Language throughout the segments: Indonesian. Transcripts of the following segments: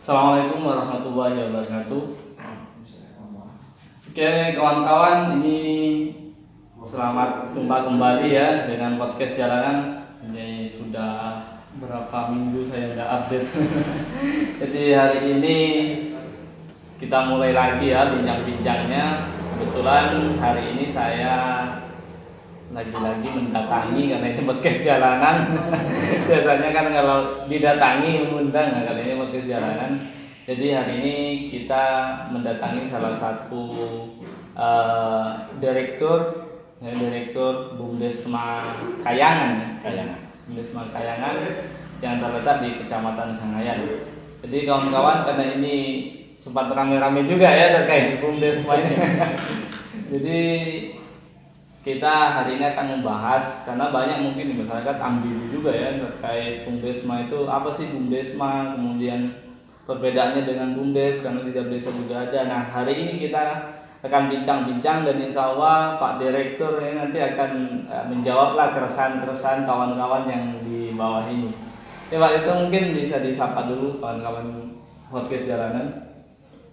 Assalamualaikum warahmatullahi wabarakatuh. Oke kawan-kawan, ini selamat jumpa kembali ya dengan podcast jalanan. Ini sudah berapa minggu saya nggak update. Jadi hari ini kita mulai lagi ya bincang-bincangnya. Kebetulan hari ini saya lagi-lagi mendatangi karena ini podcast jalanan. Biasanya kan kalau didatangi mengundang, nah kali ini podcast jalanan. Jadi hari ini kita mendatangi salah satu direktur Bumdesma Kayangan, Bumdesma Kayangan yang terletak di Kecamatan Sangayan. Jadi kawan-kawan, karena ini sempat rame-rame juga ya terkait Bumdesma ini. Jadi kita hari ini akan membahas, karena banyak mungkin di masyarakat ambigu juga ya terkait Bumdesma itu apa sih Bumdesma, kemudian perbedaannya dengan Bumdes karena tidak desa juga ada. Nah hari ini kita akan bincang-bincang dan insya Allah Pak Direktur ini nanti akan menjawablah keresahan-keresahan kawan-kawan yang di bawah ini. Ya Pak, itu mungkin bisa disapa dulu kawan-kawan podcast jalanan.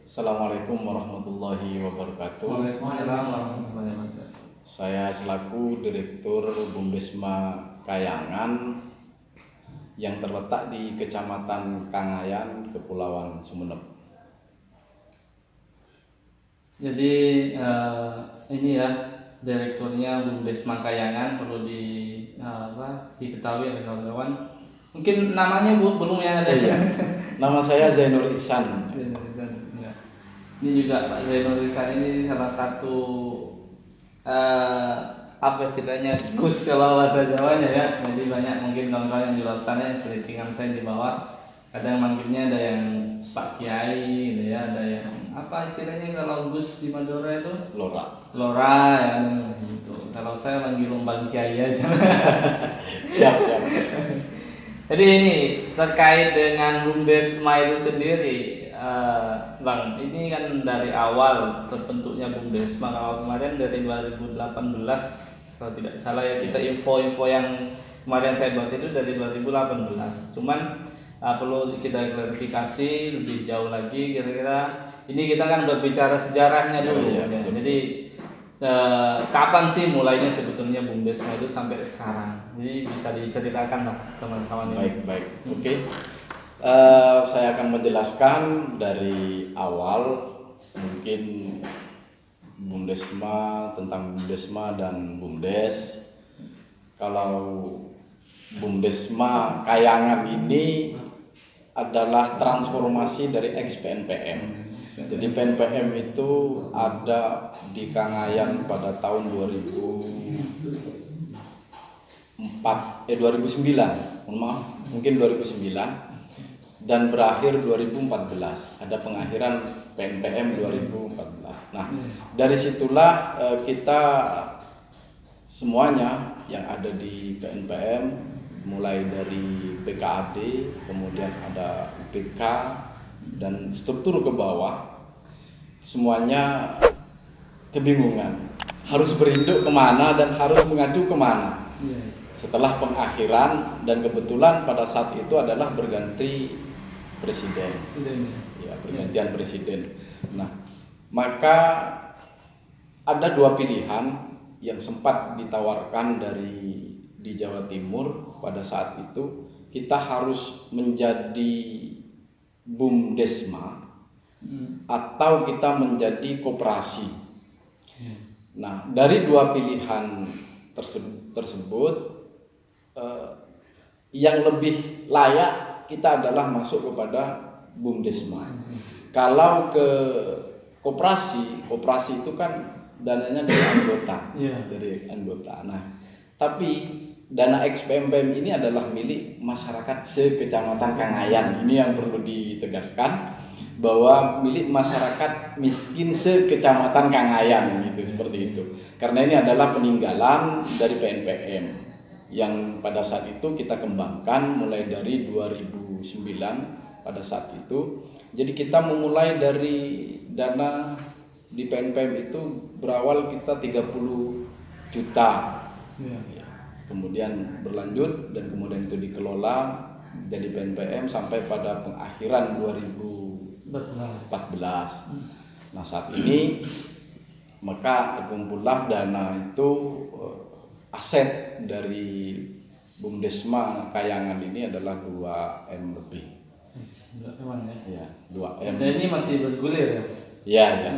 Assalamualaikum warahmatullahi wabarakatuh. Waalaikumsalam warahmatullahi wabarakatuh. Saya selaku Direktur Bumdesma Kayangan yang terletak di Kecamatan Kangayan, Kepulauan Sumeneb. Jadi ini ya direkturnya Bumdesma Kayangan, perlu diketahui oleh kawan-kawan. Mungkin namanya belum yang ada ya. Nama saya Zainul Ihsan. Ya. Ini juga Pak Zainul Ihsan ini salah satu apa istilahnya Gus kalau bahasa Jawanya ya. Jadi banyak mungkin kawan-kawan yang di luar sana yang selistingan saya di bawah. Kadang manggilnya ada yang Pak Kiai gitu ya, ada yang apa istilahnya kalau Gus di Madura itu Lora ya gitu. Kalau saya manggil Bang Kiai aja. Siap. Jadi ini terkait dengan Bumdesma itu sendiri, Bang, ini kan dari awal terbentuknya Bumdesma. Kalau kemarin dari 2018 kalau tidak salah ya, kita info yang kemarin saya buat itu dari 2018. Cuman perlu kita klarifikasi lebih jauh lagi, kira-kira ini kita kan berbicara sejarahnya dulu ya. Jadi kapan sih mulainya sebetulnya Bumdesma itu sampai sekarang? Jadi bisa diceritakan lah teman-teman. Baik. Oke. Saya akan menjelaskan dari awal mungkin tentang Bumdesma dan Bumdes. Kalau Bumdesma Kayangan ini adalah transformasi dari ex-PNPM. Jadi PNPM itu ada di Kangayan pada tahun 2009, mungkin 2009 dan berakhir 2014. Ada pengakhiran PNPM 2014. Nah, dari situlah kita semuanya yang ada di PNPM, mulai dari PKAD, kemudian ada UPK dan struktur ke bawah, semuanya kebingungan harus berinduk kemana dan harus mengadu kemana. Setelah pengakhiran, dan kebetulan pada saat itu adalah berganti presiden. Ya, pergantian presiden. Nah, maka ada dua pilihan yang sempat ditawarkan di Jawa Timur pada saat itu. Kita harus menjadi Bumdesma atau kita menjadi koperasi. Nah, dari dua pilihan tersebut yang lebih layak kita adalah masuk kepada Bumdesma. Kalau ke koperasi itu kan dananya dari anggota. Nah, tapi dana ex-PNPM ini adalah milik masyarakat se-Kecamatan Kangayan. Ini yang perlu ditegaskan, bahwa milik masyarakat miskin se-Kecamatan Kangayan gitu, seperti itu. Karena ini adalah peninggalan dari PNPM yang pada saat itu kita kembangkan mulai dari 2009 pada saat itu. Jadi kita memulai dari dana di PNPM itu berawal kita 30 juta. Kemudian berlanjut dan kemudian itu dikelola jadi PNPM sampai pada pengakhiran 2014 14. Nah saat ini maka terkumpullah dana itu, aset dari Bumdesma Kayangan ini adalah 2M lebih. 2M ya? 2M. Dan ini masih bergulir ya? Ya.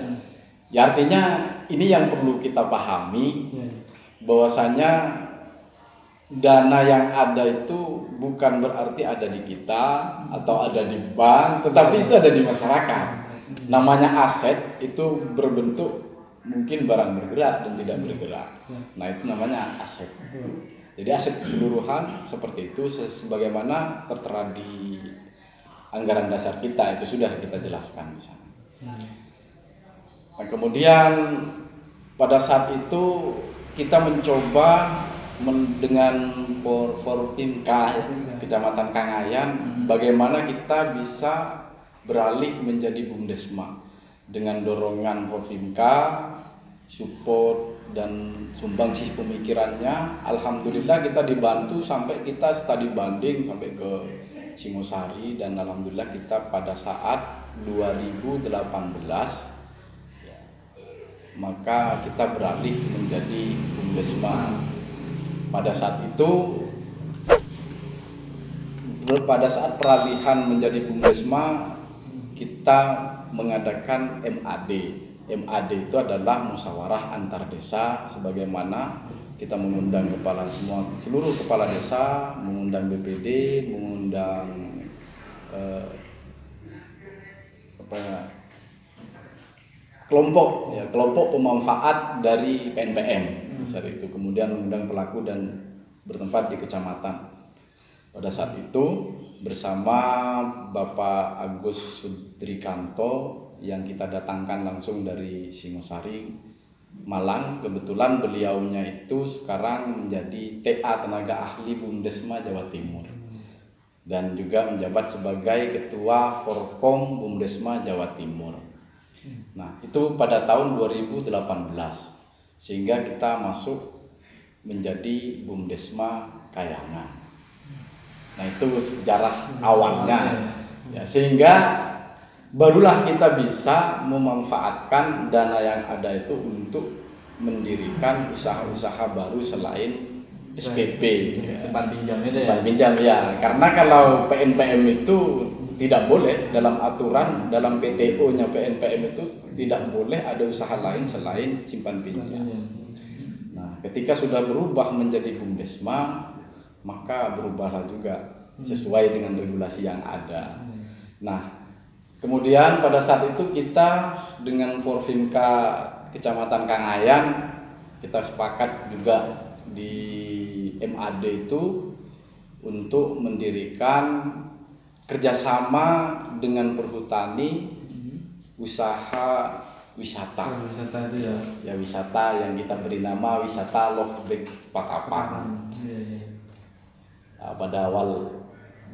Ya artinya ini yang perlu kita pahami, bahwasanya dana yang ada itu bukan berarti ada di kita atau ada di bank, tetapi itu ada di masyarakat. Namanya aset itu berbentuk mungkin barang bergerak dan tidak bergerak. Nah itu namanya aset. Jadi aset keseluruhan seperti itu sebagaimana tertera di anggaran dasar kita, itu sudah kita jelaskan di sana. Nah, kemudian pada saat itu kita mencoba dengan Forpimka Kecamatan Kangayan, bagaimana kita bisa beralih menjadi Bumdesma dengan dorongan Forpimka, support dan sumbangsih pemikirannya. Alhamdulillah kita dibantu sampai kita studi banding sampai ke Singosari, dan alhamdulillah kita pada saat 2018 maka kita beralih menjadi Bumdesma. Pada saat itu, pada saat peralihan menjadi Bumdesma, kita mengadakan MAD. MAD itu adalah musyawarah antar desa, sebagaimana kita mengundang seluruh kepala desa, mengundang BPD, mengundang kelompok pemanfaat dari PNPM saat itu, kemudian mengundang pelaku dan bertempat di kecamatan. Pada saat itu bersama Bapak Agus Sudrikanto yang kita datangkan langsung dari Singosari, Malang. Kebetulan beliaunya itu sekarang menjadi TA tenaga ahli Bumdesma Jawa Timur dan juga menjabat sebagai Ketua Forkom Bumdesma Jawa Timur. Nah, itu pada tahun 2018 sehingga kita masuk menjadi Bumdesma Kayangan. Nah, itu sejarah awalnya. Ya, sehingga barulah kita bisa memanfaatkan dana yang ada itu untuk mendirikan usaha-usaha baru selain SPP. Simpan pinjam itu simpan pinjam ya. Karena kalau PNPM itu tidak boleh, dalam aturan, dalam PTO-nya PNPM itu tidak boleh ada usaha lain selain simpan pinjam. Nah, ketika sudah berubah menjadi Bumdesma, maka berubahlah juga sesuai dengan regulasi yang ada. Nah, kemudian pada saat itu kita dengan Forpimka Kecamatan Kangayan, kita sepakat juga di MAD itu untuk mendirikan kerjasama dengan perhutani usaha wisata. Wisata itu ya? Ya, wisata yang kita beri nama wisata Love Break Pakapan. Nah, pada awal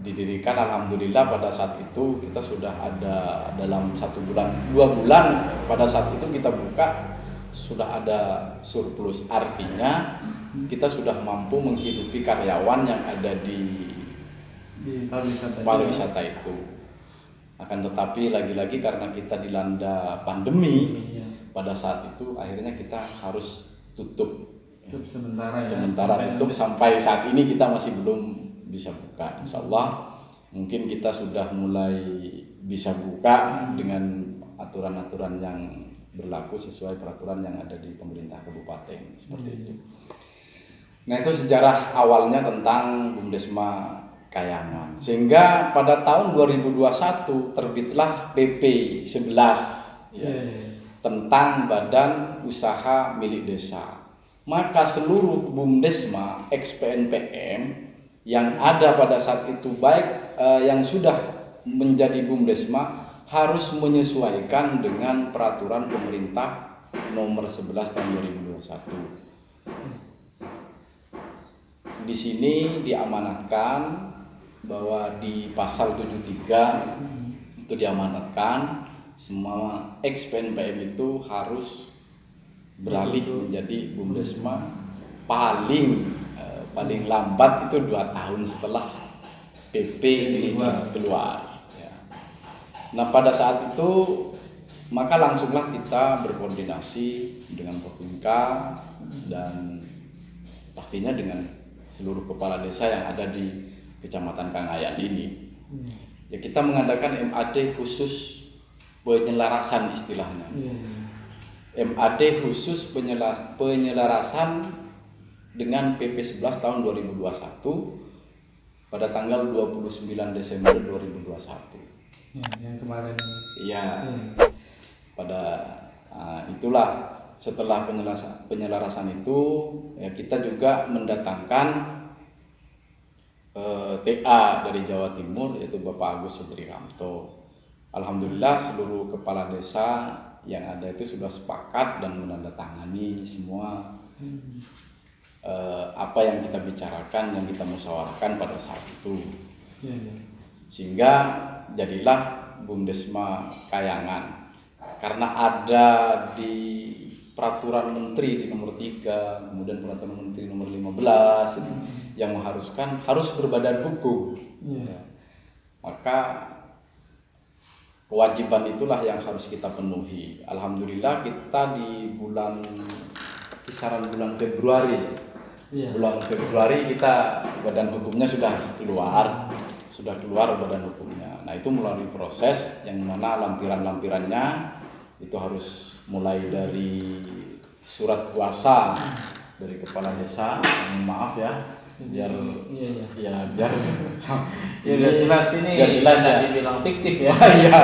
didirikan, alhamdulillah pada saat itu kita sudah ada dalam 1 bulan, 2 bulan pada saat itu kita buka sudah ada surplus, artinya kita sudah mampu menghidupi karyawan yang ada di pariwisata itu. Akan tetapi lagi-lagi karena kita dilanda pandemi, pada saat itu akhirnya kita harus tutup sementara ya. Sementara tutup sampai saat ini kita masih belum bisa buka. Insya Allah mungkin kita sudah mulai bisa buka dengan aturan-aturan yang berlaku sesuai peraturan yang ada di pemerintah kabupaten seperti itu. Nah, itu sejarah awalnya tentang Bumdesma Kayangan. Sehingga pada tahun 2021 terbitlah PP 11 tentang Badan Usaha Milik Desa. Maka seluruh Bumdesma ex PNPM yang ada pada saat itu, baik yang sudah menjadi Bumdesma, harus menyesuaikan dengan peraturan pemerintah nomor 11 tahun 2021. Di sini diamanatkan bahwa di pasal 73 itu diamanatkan semua ex PNPM itu harus beralih menjadi Bumdesma paling lambat itu 2 tahun setelah PP ini keluar. Ya. Nah pada saat itu maka langsunglah kita berkoordinasi dengan Provinka dan pastinya dengan seluruh kepala desa yang ada di Kecamatan Kangayan ini. Ya kita mengadakan MAD khusus penyelarasan istilahnya. MAD khusus penyelarasan dengan PP 11 tahun 2021 pada tanggal 29 Desember 2021. Yang kemarin. Iya. Itulah setelah penyelarasan itu ya kita juga mendatangkan TA dari Jawa Timur yaitu Bapak Agus Sutriramto. Alhamdulillah seluruh kepala desa yang ada itu sudah sepakat dan menandatangani semua apa yang kita bicarakan, yang kita musyawarahkan pada saat itu. Sehingga jadilah Bumdesma Kayangan. Karena ada di peraturan menteri di nomor 3, kemudian peraturan menteri nomor 15 yang mengharuskan harus berbadan hukum. Maka kewajiban itulah yang harus kita penuhi. Alhamdulillah kita di kisaran bulan Februari. Bulan Februari kita badan hukumnya sudah keluar badan hukumnya. Nah itu melalui proses yang mana lampiran-lampirannya itu harus mulai dari surat kuasa dari kepala desa, maaf ya, biar jelas ini biar jelas ya, dibilang fiktif ya. Iya,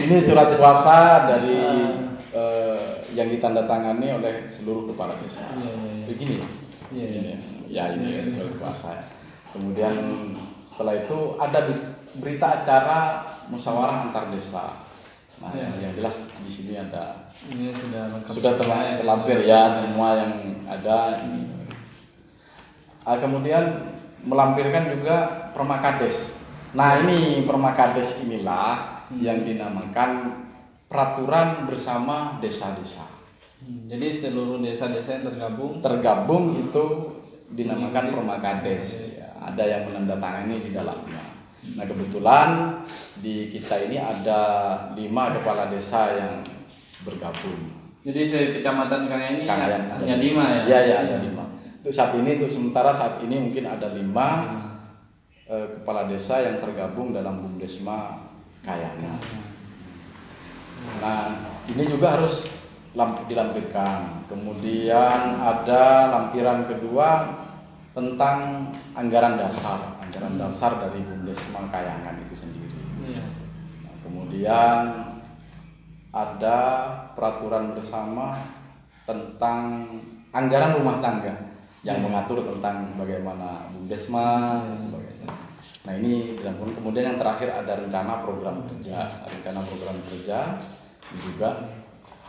ini surat kuasa dari yang ditandatangani oleh seluruh kepala desa. Begini, ini surat kuasa. Kemudian setelah itu ada berita acara musyawarah antar desa. Nah, yang jelas di sini ada. Ini sudah terlampir ya semua yang ada. Kemudian melampirkan juga Permakades. Nah, ini Permakades inilah yang dinamakan peraturan bersama desa-desa. Jadi seluruh desa-desa yang tergabung itu dinamakan Permakades. Ya, ada yang menandatangani di dalamnya. Nah kebetulan di kita ini ada 5 kepala desa yang bergabung. Jadi Kecamatan Kangayan ini hanya 5 ya? Iya ada 5. Untuk sementara saat ini mungkin ada 5 kepala desa yang tergabung dalam Bumdesma Kayangan. Nah ini juga harus dilampirkan. Kemudian ada lampiran kedua tentang anggaran dasar dari Bumdesma Kayangan itu sendiri. Nah, kemudian ada peraturan bersama tentang anggaran rumah tangga yang mengatur tentang bagaimana Bumdesma dan sebagainya. Nah ini kemudian yang terakhir ada rencana program kerja. Ini juga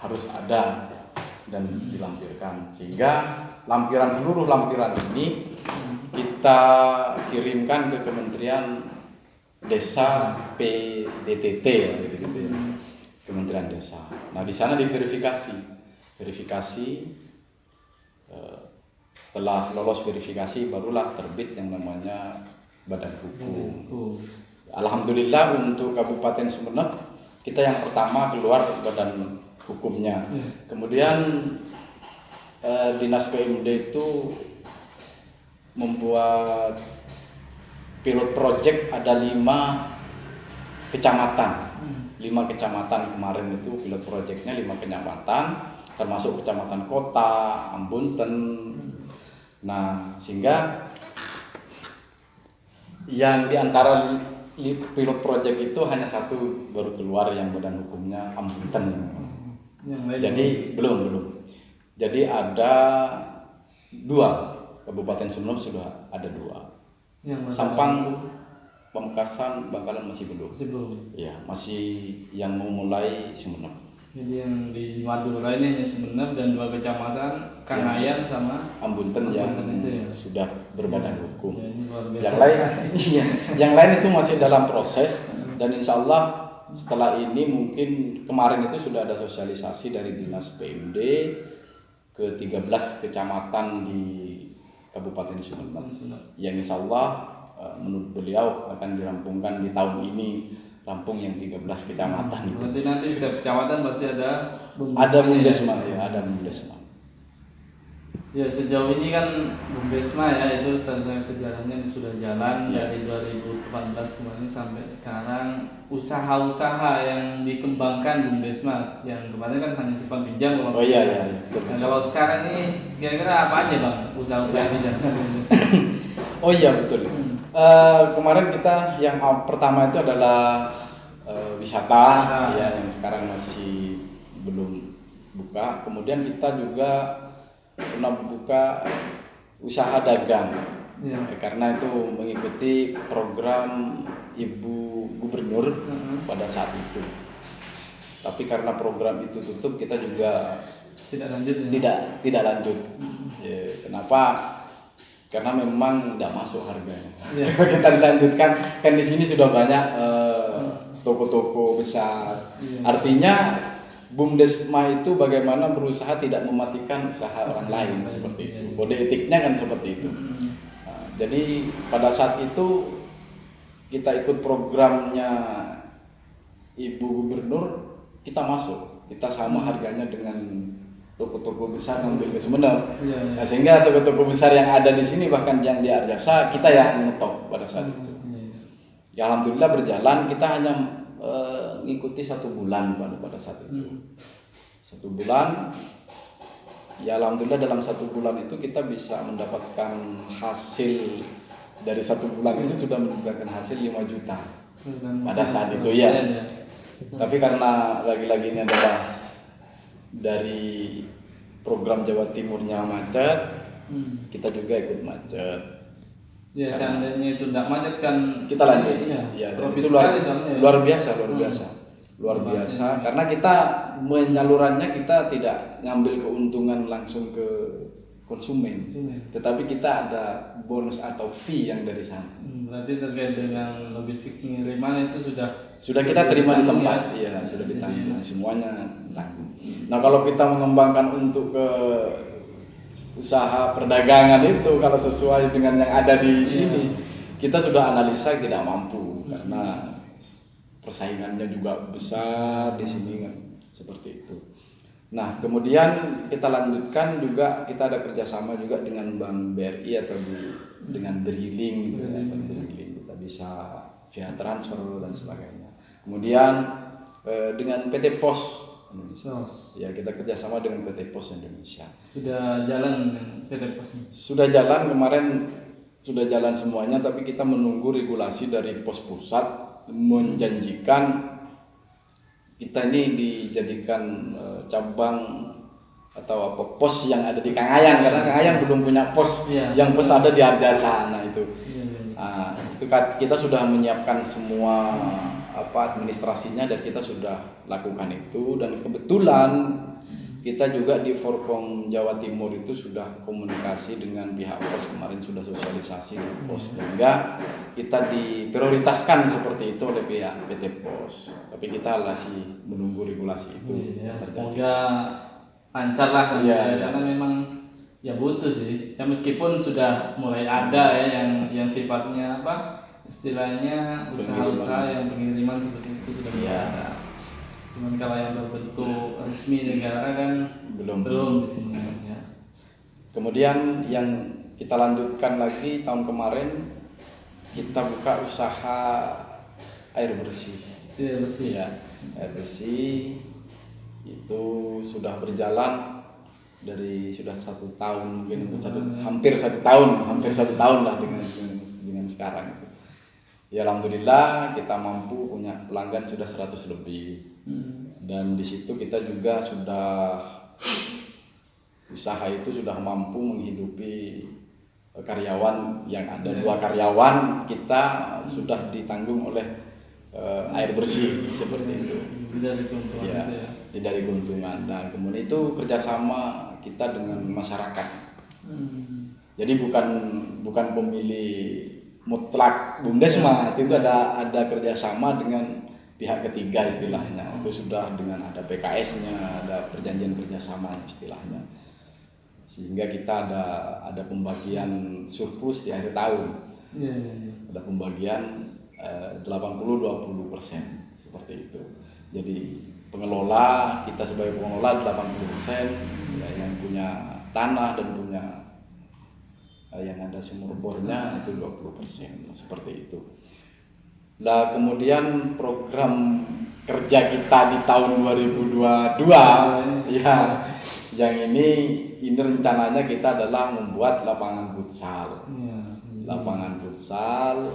harus ada dan dilampirkan, sehingga seluruh lampiran ini kita kirimkan ke Kementerian Desa PDTT gitu ya. Kementerian Desa. Nah di sana diverifikasi. Setelah lolos verifikasi barulah terbit yang namanya badan hukum. Alhamdulillah untuk Kabupaten Sumeneb kita yang pertama keluar badan hukumnya. Kemudian Dinas PMD itu membuat pilot project ada 5 kecamatan. 5 kecamatan kemarin itu pilot projectnya 5 kecamatan, termasuk kecamatan kota, Ambunten. Nah, sehingga yang diantara pilot project itu hanya 1 baru keluar yang badan hukumnya Ambunten. Jadi belum. Jadi ada 2 Kabupaten Sumeneb sudah ada 2. Sampang, Pamekasan, Bangkalan masih belum. Ya, masih yang mau mulai Sumeneb. Jadi yang di Madura ini hanya Sumeneb dan 2 kecamatan Kangayan sama Ambunten yang itu ya? Sudah berbadan hukum. Ya, yang lain itu masih dalam proses dan insya Allah setelah ini mungkin kemarin itu sudah ada sosialisasi dari Dinas PMD ke 13 kecamatan di Kabupaten Sumeneb yang insya Allah menurut beliau akan dirampungkan di tahun ini rampung yang 13 kecamatan itu. Berarti nanti setiap kecamatan pasti ada Ada Bumdesma ya, ada Bumdesma. Ya sejauh ini kan Bumdesma ya itu tentang sejarahnya sudah jalan dari 2014 kemarin sampai sekarang. Usaha-usaha yang dikembangkan Bumdesma yang kemarin kan hanya simpan pinjam. Oh iya. Nah, kalau sekarang ini kira-kira apa aja bang usaha-usaha yang dijalankan Bumdesma? Oh iya betul. Kemarin kita yang pertama itu adalah wisata ya yang sekarang masih belum buka. Kemudian kita juga pernah buka usaha dagang karena itu mengikuti program Ibu Gubernur pada saat itu. Tapi karena program itu tutup kita juga tidak lanjut. Tidak lanjut. Ya, kenapa? Karena memang tidak masuk harganya. Kita dilanjutkan kan di sini sudah banyak toko-toko besar. Artinya Bumdesma itu bagaimana berusaha tidak mematikan usaha orang lain seperti itu. Kode etiknya kan seperti itu. Nah, jadi pada saat itu kita ikut programnya Ibu Gubernur, kita masuk, kita sama harganya dengan toko-toko besar ngambil ke Sumeneb. Nah, sehingga toko-toko besar yang ada di sini bahkan yang di Arjasa kita yang menetop pada saat itu. Ya alhamdulillah berjalan, kita hanya ngikuti 1 bulan pada saat itu. 1 bulan, ya alhamdulillah dalam 1 bulan itu kita bisa mendapatkan hasil dari 1 bulan itu sudah mendapatkan hasil 5 juta pada saat itu ya. Tapi karena lagi-lagi ini adalah dari program Jawa Timurnya macet, kita juga ikut macet. Ya seandainya itu tidak macet kan kita lanjut. Ya, itu luar biasa. Luar biasa karena kita menyalurannya kita tidak ngambil keuntungan langsung ke konsumen, tetapi kita ada bonus atau fee yang dari sana. Berarti terkait dengan logistik pengiriman itu sudah kita terima di tempat, ya sudah ditanggung semuanya ditanggung. Nah kalau kita mengembangkan untuk ke usaha perdagangan itu kalau sesuai dengan yang ada di sini kita sudah analisa tidak mampu karena persaingannya juga besar di sini kan seperti itu. Nah kemudian kita lanjutkan juga kita ada kerjasama juga dengan Bank BRI atau dengan Drilling gitu ya, Drilling kita bisa via transfer dan sebagainya. Kemudian dengan PT Pos Indonesia. Ya kita kerjasama dengan PT Pos Indonesia. Sudah jalan dengan PT Pos? Sudah jalan kemarin, sudah jalan semuanya. Tapi kita menunggu regulasi dari Pos Pusat menjanjikan kita ini dijadikan cabang atau apa pos yang ada di Kangayang karena Kangayang belum punya pos yang pos ada di Arjasa. Nah itu, itu kita sudah menyiapkan semua administrasinya dan kita sudah lakukan itu dan kebetulan kita juga di Forkom Jawa Timur itu sudah komunikasi dengan pihak pos kemarin sudah sosialisasi di pos sehingga kita diprioritaskan seperti itu oleh pihak PT Pos tapi kita masih menunggu regulasi itu. Semoga lancar lah karena memang ya butuh sih ya meskipun sudah mulai ada ya yang sifatnya istilahnya usaha-usaha yang pengiriman seperti itu sudah ada. Cuman kalau yang berbentuk resmi negara kan belum di sini ya. Kemudian yang kita lanjutkan lagi tahun kemarin kita buka usaha air bersih. Ya, air bersih itu sudah berjalan dari sudah 1 tahun mungkin hampir satu tahun lah dengan sekarang itu. Ya alhamdulillah kita mampu punya pelanggan sudah 100 lebih. Dan di situ kita juga sudah usaha itu sudah mampu menghidupi karyawan yang ada 2 karyawan kita sudah ditanggung oleh air bersih seperti itu. Tidak dari keuntungan. Dan kemudian itu kerjasama kita dengan masyarakat. Jadi bukan pemilih mutlak Bumdesma, itu ada kerjasama dengan pihak ketiga istilahnya. Itu sudah dengan ada PKS-nya, ada perjanjian kerjasama istilahnya. Sehingga kita ada pembagian surplus di akhir tahun. Ada pembagian 80-20% seperti itu. Jadi pengelola, kita sebagai pengelola 80%, ya, yang punya tanah dan punya yang ada sumur bornya itu 20%, seperti itu. Nah, kemudian program kerja kita di tahun 2022 ya, yang ini rencananya kita adalah membuat lapangan futsal. Lapangan futsal,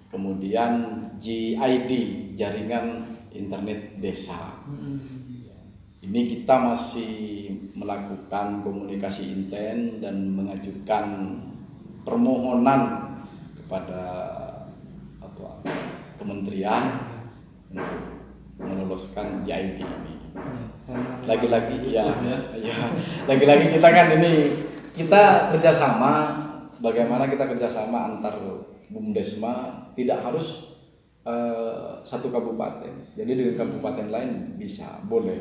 kemudian GID, jaringan internet desa. Ini kita masih melakukan komunikasi intens dan mengajukan permohonan kepada kementerian untuk meloloskan GID ini. Lagi-lagi lagi-lagi kita kan ini kita kerjasama. Bagaimana kita kerjasama antar BUMDesma, tidak harus satu kabupaten. Jadi dengan kabupaten lain bisa, boleh.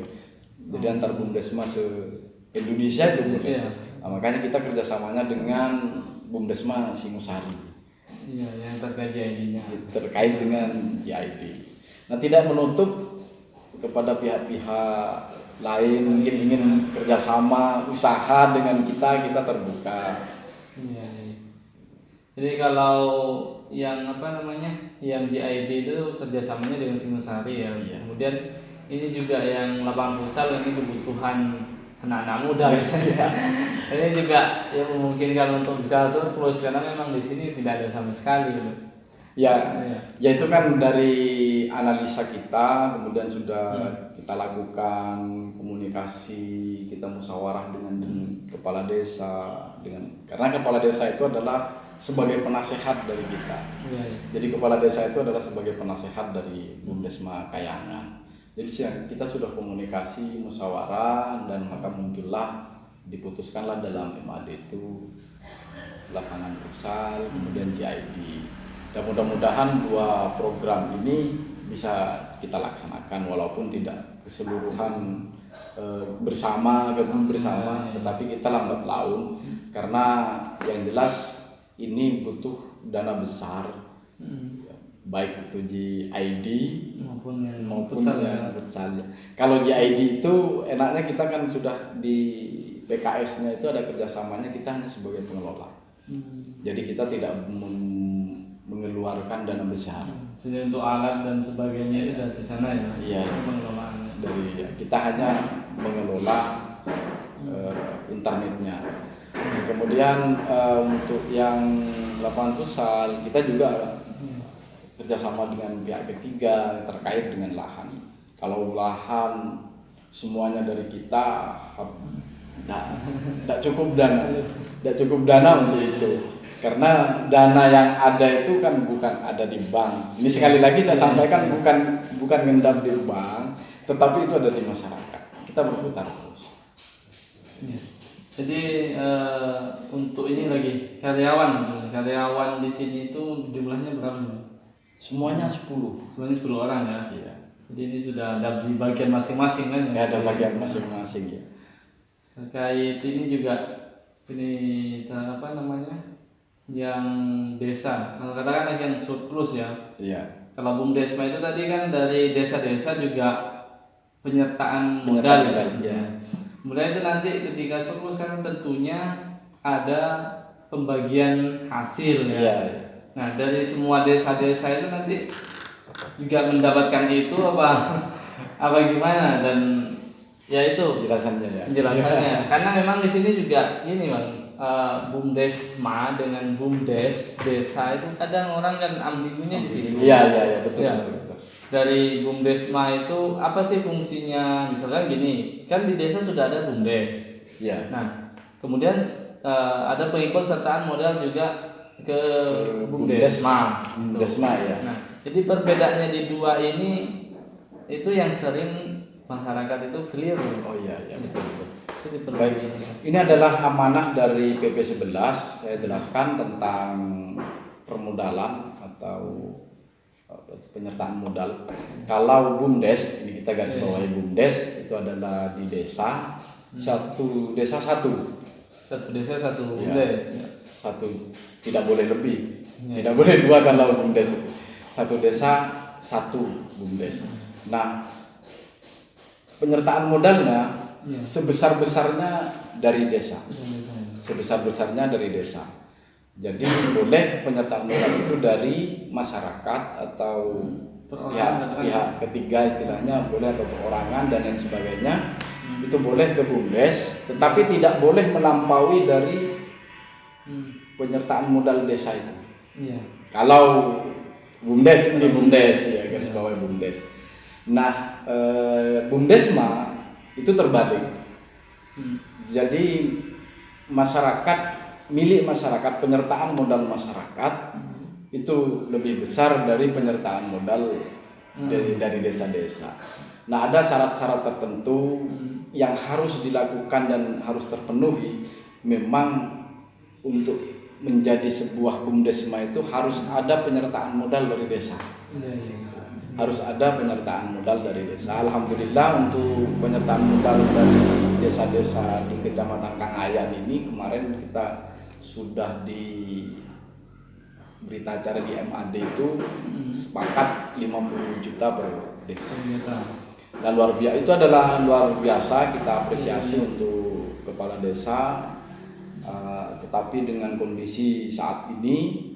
Jadi antar BUMDesma se-Indonesia itu boleh. Nah, makanya kita kerjasamanya dengan BUMDesma Singosari. Iya, yang terkait GID-nya. Terkait dengan GID. Nah, tidak menutup kepada pihak-pihak lain mungkin ingin kerjasama usaha dengan kita terbuka. Iya. Jadi kalau yang yang GID itu kerjasamanya dengan Singosari ya. Iya. Kemudian ini juga yang lapangan futsal, ini kebutuhan anak-anak muda biasanya. Ini juga yang memungkinkan untuk bisa surplus karena memang di sini tidak ada sama sekali. Ya itu kan dari analisa kita, kemudian sudah kita lakukan komunikasi, kita musyawarah dengan kepala desa, karena kepala desa itu adalah sebagai penasehat dari kita. Jadi kepala desa itu adalah sebagai penasehat dari BUMDesma Kayangan. Jadi kita sudah komunikasi, musyawarah, dan maka muncullah, diputuskanlah dalam MAD itu lapangan futsal, kemudian GID. Dan mudah-mudahan dua program ini bisa kita laksanakan walaupun tidak keseluruhan bersama, tetapi kita lambat laun karena yang jelas ini butuh dana besar, baik itu GID maupun yang futsal. Kalau GID itu enaknya kita kan sudah di PKS-nya itu ada kerjasamanya, kita hanya sebagai pengelola. Jadi kita tidak mengeluarkan dana besar. Jadi untuk alat dan sebagainya itu dari sana ya. Iya. Pengelolaannya. Kita hanya mengelola internetnya. Kemudian untuk yang lapangan futsal kita juga kerjasama dengan pihak ketiga terkait dengan lahan. Kalau lahan semuanya dari kita tidak cukup dana untuk itu. Karena dana yang ada itu kan bukan ada di bank. Ini sekali lagi saya sampaikan bukan ngendap di bank, tetapi itu ada di masyarakat. Kita berputar terus. Ya. Jadi untuk ini lagi karyawan di sini itu jumlahnya berapa? Semuanya 10. Semuanya 10 orang ya. Iya. Jadi ini sudah ada di bagian masing-masing kan ya? Ada bagian masing-masing ya. Terkait ini juga yang desa. Kalau katakan yang surplus ya. Iya. Kalau BUMDesma itu tadi kan dari desa-desa juga penyertaan modal ya. Kemudian itu nanti ketika surplus kan tentunya ada pembagian hasil ya. Iya. Nah, dari semua desa-desa itu nanti juga mendapatkan itu apa gimana, dan ya itu penjelasannya. Karena memang di sini juga ini Bang, BUMDesma dengan BUMDes desa itu kadang orang kan ambigunya di sini. Iya, betul. Dari BUMDesma itu apa sih fungsinya? Misalkan gini, kan di desa sudah ada BUMDes. Iya. Nah, kemudian ada pengikutsertaan modal juga ke BUMDesma. Ya. Nah, jadi perbedaannya di dua ini itu yang sering masyarakat itu keliru. Oh iya, betul. Baik. Ini adalah amanah dari PP 11. Saya jelaskan tentang permodalan atau penyertaan modal. Kalau BUMDes, ini kita garis bawahi BUMDes itu adalah di desa, satu desa satu BUMDes. Satu, tidak boleh lebih, tidak boleh dua kalau BUMDes itu. satu desa satu BUMDes. Nah, penyertaan modalnya sebesar-besarnya dari desa. Sebesar-besarnya dari desa. Jadi boleh penyertaan modal itu dari masyarakat atau pihak ketiga istilahnya, boleh atau perorangan dan lain sebagainya. Itu boleh ke BUMDes, tetapi tidak boleh melampaui dari penyertaan modal desa itu. Kalau BUMDes, ini BUMDes ya, garis bawah BUMDes. Nah, BUMDesma itu terbalik. Jadi masyarakat, milik masyarakat, penyertaan modal masyarakat itu lebih besar dari penyertaan modal dari desa-desa. Nah, ada syarat-syarat tertentu yang harus dilakukan dan harus terpenuhi. Memang untuk menjadi sebuah BUMDesma itu harus ada penyertaan modal dari desa. Harus ada penyertaan modal dari desa. Alhamdulillah untuk penyertaan modal dari desa-desa di Kecamatan Kangayan ini kemarin kita sudah di berita acara di MAD itu sepakat 50 juta per desa. Dan luar biasa, itu adalah luar biasa, kita apresiasi untuk kepala desa. Tetapi dengan kondisi saat ini,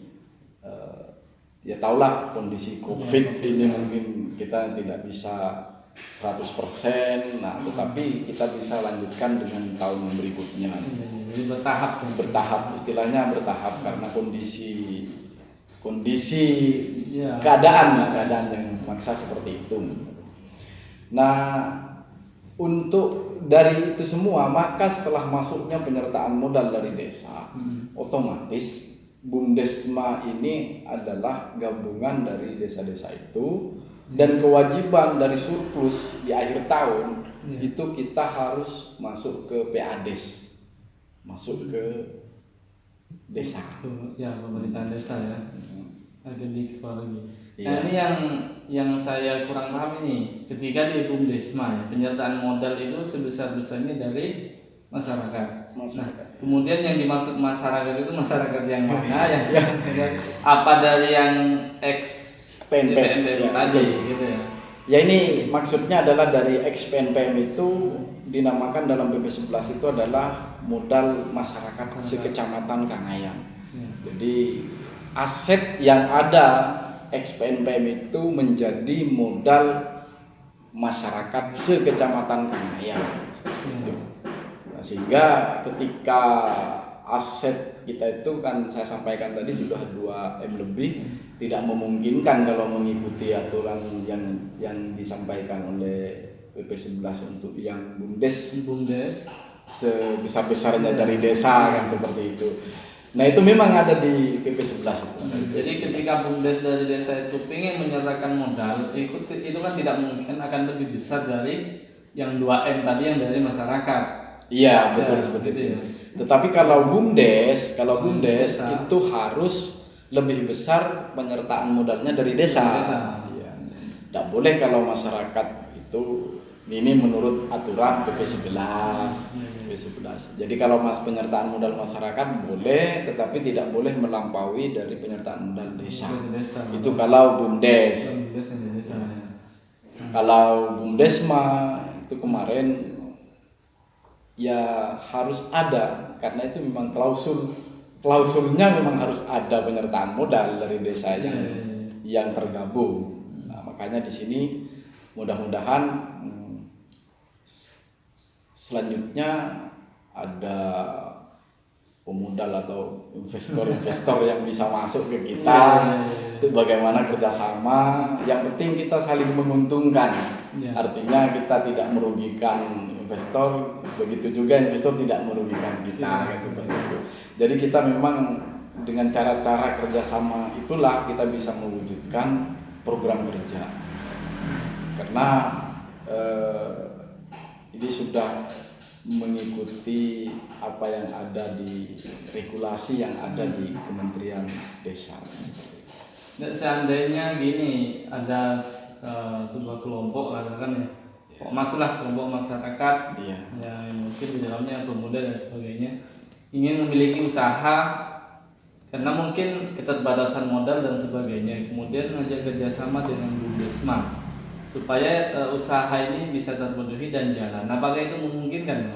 ya tahulah kondisi COVID ini mungkin kita tidak bisa 100%. Nah, tetapi kita bisa lanjutkan dengan tahun berikutnya. Jadi bertahap, istilahnya bertahap karena kondisi keadaan yang memaksa seperti itu. Nah, untuk dari itu semua, maka setelah masuknya penyertaan modal dari desa, otomatis BUMDesma ini adalah gabungan dari desa-desa itu, dan kewajiban dari surplus di akhir tahun itu kita harus masuk ke PADes, masuk ke desa. Ya, pemerintahan desa ya. Agak dikit lagi. Nah, ini yang saya kurang paham ini. Ketika di BUMDesma ya, penyertaan modal itu sebesar-besarnya dari masyarakat. Nah, kemudian yang dimaksud masyarakat itu masyarakat yang mana? Apa dari yang PNPM tadi gitu ya? Ya, ini maksudnya adalah dari PNPM itu dinamakan dalam PP 11 itu adalah modal masyarakat sekecamatan Kangayan. Jadi aset yang ada PNPM itu menjadi modal masyarakat sekecamatan Kangayan. Nah, sehingga ketika aset kita itu kan saya sampaikan tadi sudah 2M lebih, tidak memungkinkan kalau mengikuti aturan yang disampaikan oleh PP 11 untuk yang BUMDes sebesar-besarnya dari desa kan seperti itu. Nah, itu memang ada di PP 11 itu. Jadi ketika BUMDes dari desa itu ingin menyertakan modal, itu kan tidak mungkin akan lebih besar dari yang 2M tadi yang dari masyarakat. Iya, betul seperti itu. Tetapi kalau BUMDes itu harus lebih besar penyertaan modalnya dari desa. Iya. Tidak boleh kalau masyarakat itu, ini menurut aturan PP 11. Jadi kalau penyertaan modal masyarakat boleh, tetapi tidak boleh melampaui dari penyertaan modal desa. Itu kalau BUMDes. Kalau BUMDesma itu kemarin ya harus ada, karena itu memang klausulnya memang harus ada penyertaan modal dari desa yang tergabung. Nah, makanya di sini mudah-mudahan selanjutnya ada pemodal atau investor yang bisa masuk ke kita. Itu bagaimana kerjasama. Yang penting kita saling menguntungkan. Artinya kita tidak merugikan investor, begitu juga investor tidak merugikan kita. Seperti itu. Jadi kita memang dengan cara-cara kerjasama itulah kita bisa mewujudkan program kerja. Karena ini sudah mengikuti apa yang ada di regulasi yang ada di Kementerian Desa. Dan seandainya gini, ada sebuah kelompok katakan ya, masalah kelompok masyarakat yang mungkin di dalamnya pemuda dan sebagainya ingin memiliki usaha karena mungkin keterbatasan modal dan sebagainya, kemudian ngajak kerjasama dengan BUMDesma supaya usaha ini bisa terpenuhi dan jalan. Apakah itu memungkinkan?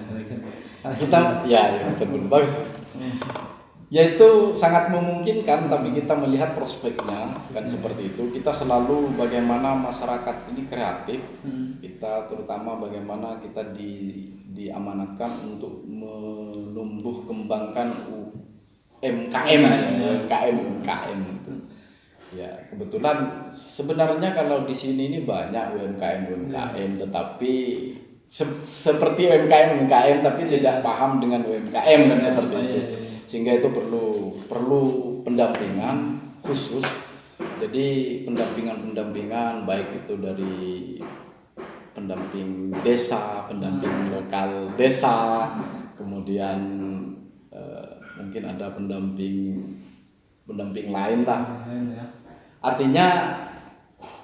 Kita ya betul, bagus. Ya itu sangat memungkinkan, tapi kita melihat prospeknya kan seperti itu. Kita selalu bagaimana masyarakat ini kreatif. Kita terutama bagaimana kita diamanatkan untuk menumbuh kembangkan UMKM itu. Ya kebetulan sebenarnya kalau di sini ini banyak UMKM, tetapi seperti UMKM tapi tidak paham dengan UMKM kan seperti itu. Sehingga itu perlu pendampingan khusus. Jadi pendampingan baik itu dari pendamping desa, pendamping lokal desa, kemudian mungkin ada pendamping lain lah. Artinya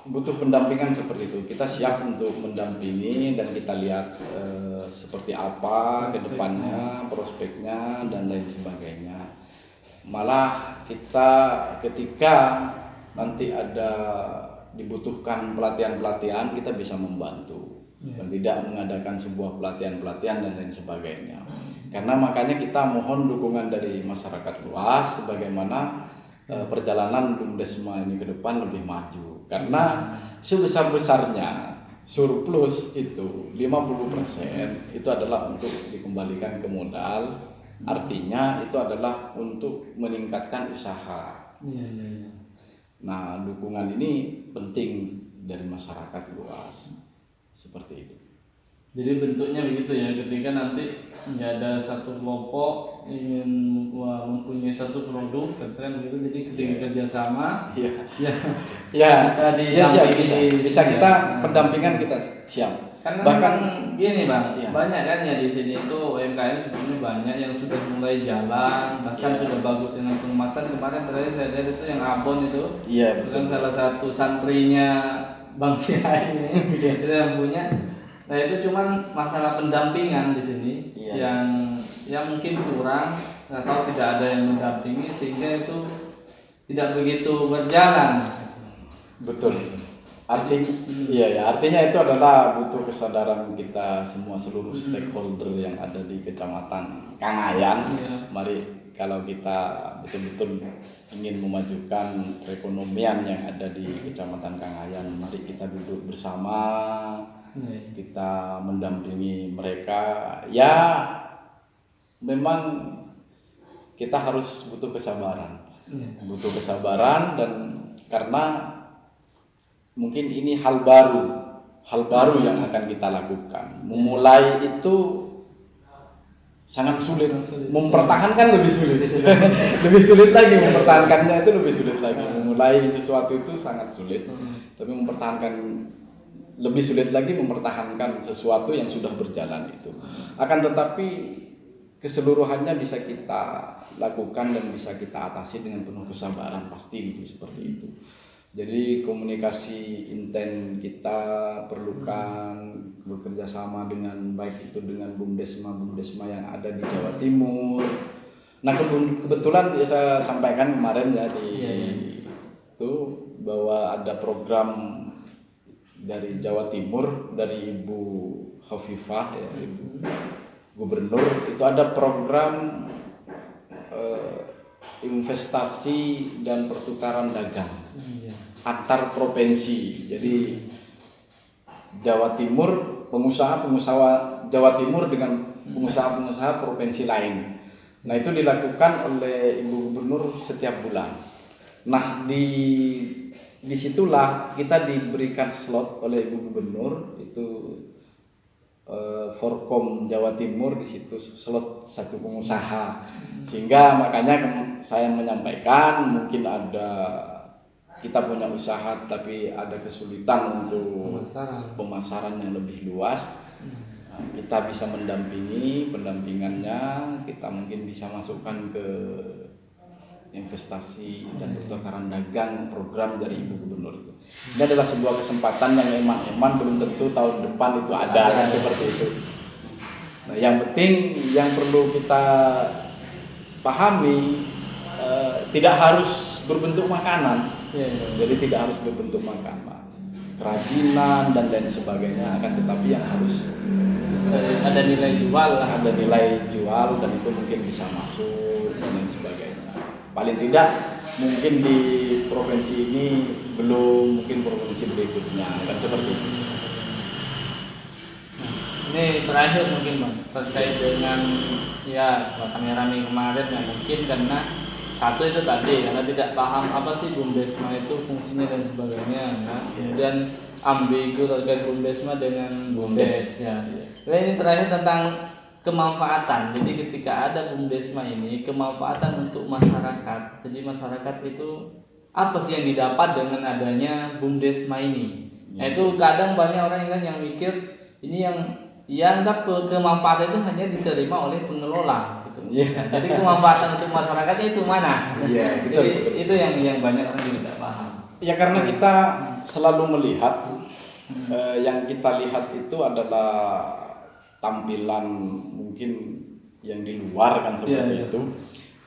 butuh pendampingan seperti itu. Kita siap untuk mendampingi dan kita lihat seperti apa ke depannya, prospeknya dan lain sebagainya. Malah kita ketika nanti ada dibutuhkan pelatihan-pelatihan, kita bisa membantu dan tidak mengadakan sebuah pelatihan dan lain sebagainya. Karena makanya kita mohon dukungan dari masyarakat luas sebagaimana perjalanan BUMDesma ini ke depan lebih maju. Karena sebesar-besarnya surplus itu 50% itu adalah untuk dikembalikan ke modal. Artinya itu adalah untuk meningkatkan usaha. Nah, dukungan ini penting dari masyarakat luas. Seperti itu. Jadi bentuknya begitu ya, ketika nanti ada satu kelompok ingin mempunyai satu produk, kan begitu. Jadi ketika kerjasama, bisa kita pendampingan kita siap. Karena bahkan gini bang, banyak kan ya di sini itu UMKM sebenarnya banyak yang sudah mulai jalan, bahkan sudah bagus dengan pengemasan. Kemarin terakhir saya lihat itu yang Abon itu, bukan salah satu santrinya Bang Syai itu yang punya. Nah itu cuman masalah pendampingan di sini yang mungkin kurang atau tidak ada yang mendampingi sehingga itu tidak begitu berjalan. Betul. Artinya itu adalah butuh kesadaran kita semua seluruh stakeholder yang ada di Kecamatan Kangayan. Mari kalau kita betul-betul ingin memajukan perekonomian yang ada di Kecamatan Kangayan, mari kita duduk bersama. Kita mendampingi mereka. Ya memang kita harus butuh kesabaran. Butuh kesabaran dan karena mungkin ini hal baru yang akan kita lakukan. Memulai itu sangat sulit. Mempertahankan lebih sulit. Lebih sulit lagi mempertahankannya itu lebih sulit lagi. Memulai sesuatu itu sangat sulit. Tapi mempertahankan lebih sulit lagi mempertahankan sesuatu yang sudah berjalan itu. Akan tetapi keseluruhannya bisa kita lakukan dan bisa kita atasi dengan penuh kesabaran, pasti itu seperti itu. Jadi komunikasi intent kita perlukan, bekerja sama dengan baik itu dengan BUMDesma yang ada di Jawa Timur. Nah kebetulan saya sampaikan kemarin ya itu bahwa ada program dari Jawa Timur dari Ibu Khofifah Ibu Gubernur, itu ada program investasi dan pertukaran dagang antar provinsi. Jadi Jawa Timur, pengusaha Jawa Timur dengan pengusaha provinsi lain. Nah itu dilakukan oleh Ibu Gubernur setiap bulan. Nah disitulah kita diberikan slot oleh Ibu Gubernur itu Forkom Jawa Timur, di situ slot satu pengusaha. Sehingga makanya saya menyampaikan mungkin ada kita punya usaha tapi ada kesulitan untuk pemasaran yang lebih luas. Kita bisa mendampingi, pendampingannya kita mungkin bisa masukkan ke investasi dan pertukaran dagang program dari Ibu Gubernur itu. Ini adalah sebuah kesempatan yang emang belum tentu tahun depan itu ada kan seperti itu. Nah, yang penting yang perlu kita pahami tidak harus berbentuk makanan. Iya, iya. Jadi tidak harus berbentuk makanan, kerajinan dan lain sebagainya, akan tetapi yang harus Ada nilai jual lah. ada nilai jual dan itu mungkin bisa masuk dan lain sebagainya. Paling tidak mungkin di provinsi ini belum, mungkin provinsi berikutnya kan seperti itu. Ini terakhir mungkin Bang, terkait dengan ya rame-rame kemarin ya, mungkin karena satu itu tadi karena tidak paham apa sih BUMDesma itu fungsinya dan sebagainya ya. Kemudian ambigu terkait BUMDesma dengan BUMDes ya. Nah, ini terakhir tentang kemanfaatan. Jadi ketika ada BUMDesma ini kemanfaatan untuk masyarakat. Jadi masyarakat itu apa sih yang didapat dengan adanya BUMDesma ini? Nah, itu kadang banyak orang yang mikir ini yang anggap kemanfaatan itu hanya diterima oleh pengelola gitu. Iya. Jadi kemanfaatan untuk masyarakatnya itu mana? Iya, betul, Jadi betul. itu yang banyak orang juga tidak paham. Ya karena kita selalu melihat yang kita lihat itu adalah tampilan mungkin yang di luar kan seperti Iya, iya. itu.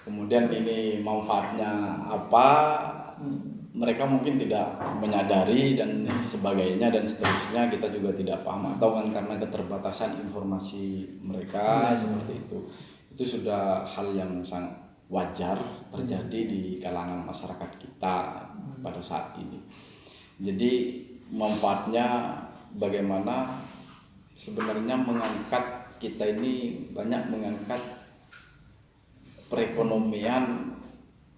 Kemudian ini manfaatnya apa? Mereka mungkin tidak menyadari dan sebagainya dan seterusnya, kita juga tidak paham atau kan karena keterbatasan informasi mereka seperti itu. Itu sudah hal yang sangat wajar terjadi di kalangan masyarakat kita pada saat ini. Jadi manfaatnya bagaimana sebenarnya mengangkat, kita ini banyak mengangkat perekonomian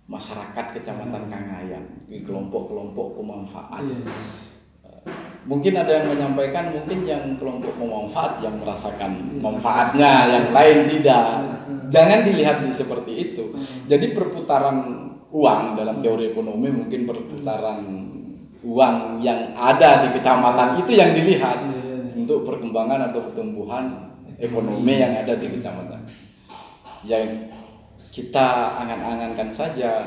masyarakat Kecamatan Kangayan di kelompok-kelompok pemanfaat. Mungkin ada yang menyampaikan, mungkin yang kelompok pemanfaat yang merasakan manfaatnya, yang lain tidak. Jangan dilihat seperti itu. Jadi perputaran uang dalam teori ekonomi, mungkin perputaran uang yang ada di kecamatan itu yang dilihat untuk perkembangan atau pertumbuhan ekonomi yang ada di kecamatan. Yang kita angan-angankan saja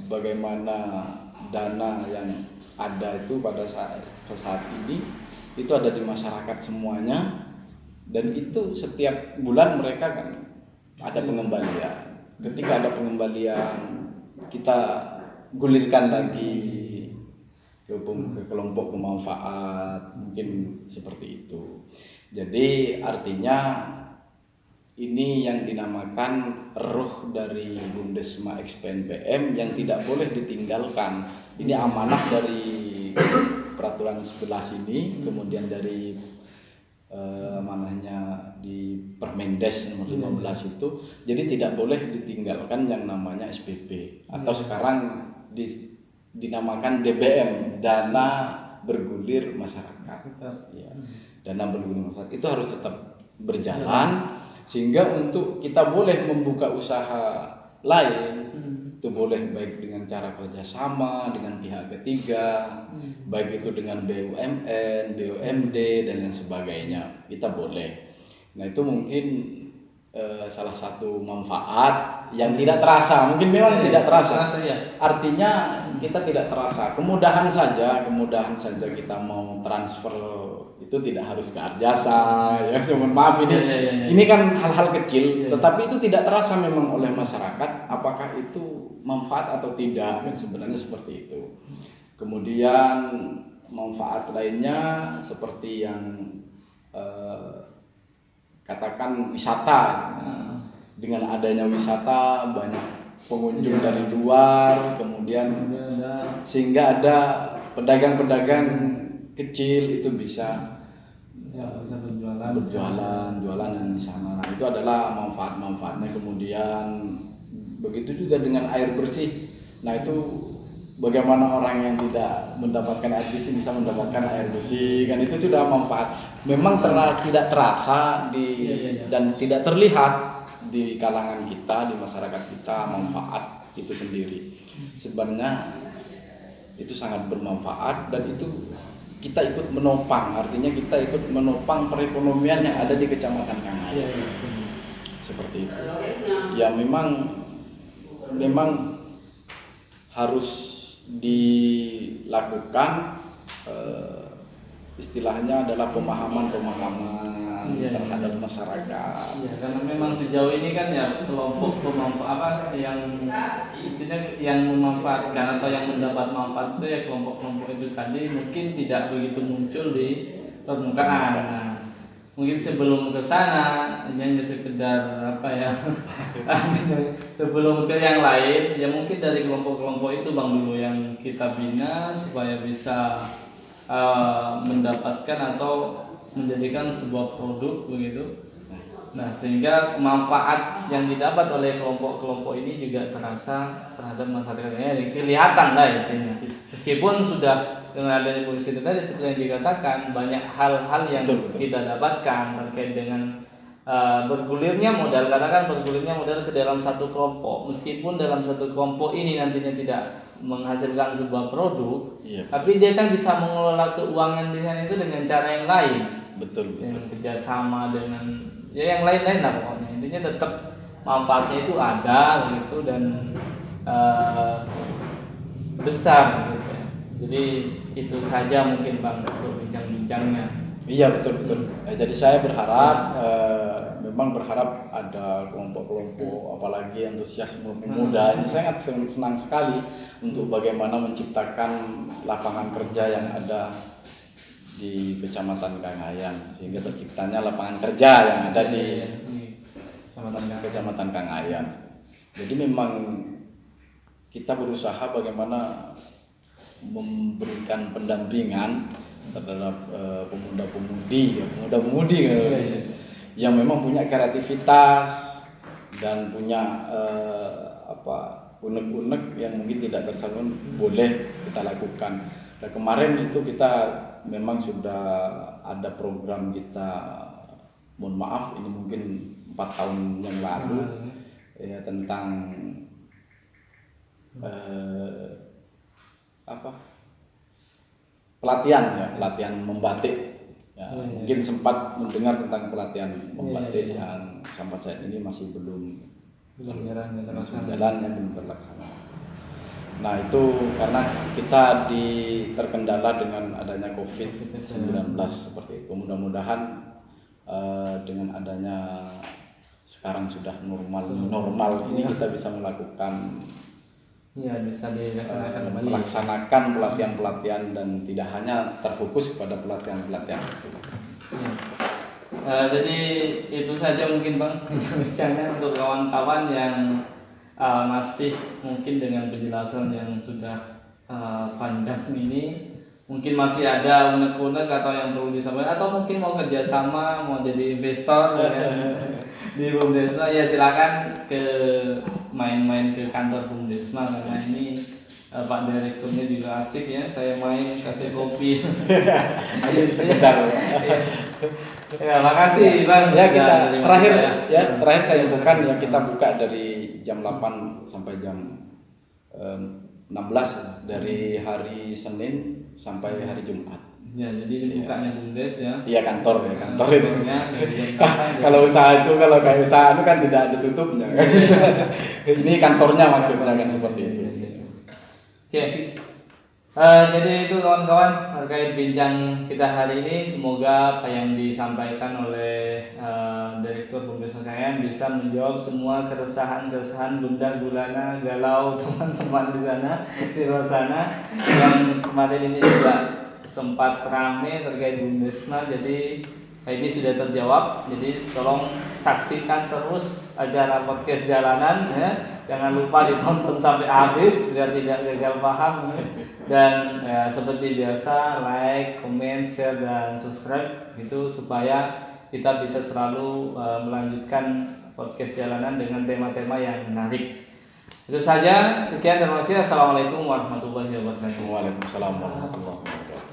bagaimana dana yang ada itu pada saat ini itu ada di masyarakat semuanya, dan itu setiap bulan mereka kan ada pengembalian. Ketika ada pengembalian, kita gulirkan lagi ke kelompok pemanfaat, mungkin seperti itu. Jadi artinya ini yang dinamakan ruh dari BUMDesma XPNPM yang tidak boleh ditinggalkan. Ini amanah dari peraturan 11 ini, kemudian dari manahnya di Permendes nomor 15 itu. Jadi tidak boleh ditinggalkan yang namanya SPP atau sekarang dinamakan DBM, dana bergulir masyarakat. Ya, dana bergulir masyarakat itu harus tetap berjalan, sehingga untuk kita boleh membuka usaha lain itu boleh baik dengan cara kerjasama dengan pihak ketiga, baik itu dengan BUMN, BUMD dan lain sebagainya, kita boleh. Nah itu mungkin salah satu manfaat yang tidak terasa, mungkin memang tidak terasa. Artinya kita tidak terasa, kemudahan saja kita mau transfer itu tidak harus ke Arjasa ya, mohon maaf ini kan hal-hal kecil, tetapi itu tidak terasa memang oleh masyarakat apakah itu manfaat atau tidak kan, sebenarnya seperti itu. Kemudian manfaat lainnya seperti yang katakan wisata. Dengan adanya wisata banyak pengunjung dari luar, kemudian sehingga ada pedagang-pedagang kecil itu bisa berjualan di sana. Nah, itu adalah manfaatnya. Kemudian begitu juga dengan air bersih. Nah itu bagaimana orang yang tidak mendapatkan air bersih bisa mendapatkan air bersih, kan itu sudah manfaat. Memang tidak terasa dan tidak terlihat di kalangan kita, di masyarakat kita, manfaat itu sendiri. Sebenarnya itu sangat bermanfaat dan itu kita ikut menopang, artinya kita ikut menopang perekonomian yang ada di Kecamatan Kangayan. Seperti itu. Ya memang harus dilakukan, istilahnya adalah pemahaman pemahaman terhadap masyarakat. Ya, karena memang sejauh ini kan ya kelompok yang intinya yang memanfaatkan atau yang mendapat manfaat itu ya kelompok-kelompok itu tadi mungkin tidak begitu muncul di permukaan. Nah, mungkin sebelum ke sana hanya sekedar sebelum ke yang lain ya mungkin dari kelompok-kelompok itu Bang dulu yang kita bina supaya bisa mendapatkan atau menjadikan sebuah produk begitu. Nah, sehingga manfaat yang didapat oleh kelompok-kelompok ini juga terasa terhadap masyarakat ini kelihatan lah intinya. Meskipun sudah dengan adanya polisi itu tadi seperti yang dikatakan banyak hal-hal yang kita dapatkan terkait dengan bergulirnya modal, katakan bergulirnya modal ke dalam satu kelompok. Meskipun dalam satu kelompok ini nantinya tidak menghasilkan sebuah produk, tapi dia kan bisa mengelola keuangan di sana itu dengan cara yang lain. Betul. Dengan kerjasama dengan ya yang lain-lain lah pokoknya. Intinya tetap manfaatnya itu ada begitu dan besar gitu ya. Jadi itu saja mungkin Bang untuk bincang-bincangnya. Iya betul. Jadi saya berharap memang berharap ada kelompok-kelompok apalagi antusiasme pemuda ini sangat senang sekali untuk bagaimana menciptakan lapangan kerja yang ada di Kecamatan Kangayan sehingga terciptanya lapangan kerja yang ada di Kecamatan Kangayan. Jadi memang kita berusaha bagaimana memberikan pendampingan terhadap pemuda-pemudi yang memang punya kreativitas dan punya unek-unek yang mungkin tidak tersalurkan boleh kita lakukan. Nah, kemarin itu kita memang sudah ada program kita, mohon maaf ini mungkin 4 tahun yang lalu ya tentang pelatihan membatik ya, mungkin sempat mendengar tentang pelatihan membatik yang sampai saat ini masih belum terlaksana. Nah itu karena kita terkendala dengan adanya COVID-19 seperti itu. Mudah-mudahan dengan adanya sekarang sudah normal ini kita bisa melakukan bisa dilaksanakan melaksanakan pelatihan-pelatihan dan tidak hanya terfokus pada pelatihan-pelatihan itu. Jadi itu saja mungkin Bang bincangnya untuk kawan-kawan yang masih mungkin dengan penjelasan yang sudah panjang ini mungkin masih ada unek-unek atau yang perlu disampaikan atau mungkin mau kerjasama mau jadi investor di Bumdesma ya silakan main-main ke kantor Bumdesma karena ini Pak Direkturnya juga asik ya, saya main kasih kopi sekedar ya makasih Bang ya kita terakhir saya infokan ya kita buka dari jam 8 sampai jam 16 dari hari Senin sampai hari Jumat. Ya, jadi bukanya Bumdes ya. Iya kantor itu. Kalau usaha itu kalau kayak usaha itu kan tidak ada tutupnya. Ini kantornya maksudnya kan seperti itu. Oke. Jadi itu kawan-kawan terkait bincang kita hari ini. Semoga apa yang disampaikan oleh Direktur Bumdes Kangayan bisa menjawab semua keresahan-keresahan gundah gulana galau teman-teman di luar sana yang kemarin ini juga sempat rame terkait Bumdesma. Jadi ini sudah terjawab. Jadi tolong saksikan terus acara podcast jalanan ya. Jangan lupa ditonton sampai habis biar tidak gagal paham. Dan ya, seperti biasa like, comment, share dan subscribe gitu supaya kita bisa selalu melanjutkan podcast jalanan dengan tema-tema yang menarik. Itu saja. Sekian, terima kasih. Assalamualaikum warahmatullahi wabarakatuh. Waalaikumsalam warahmatullahi wabarakatuh.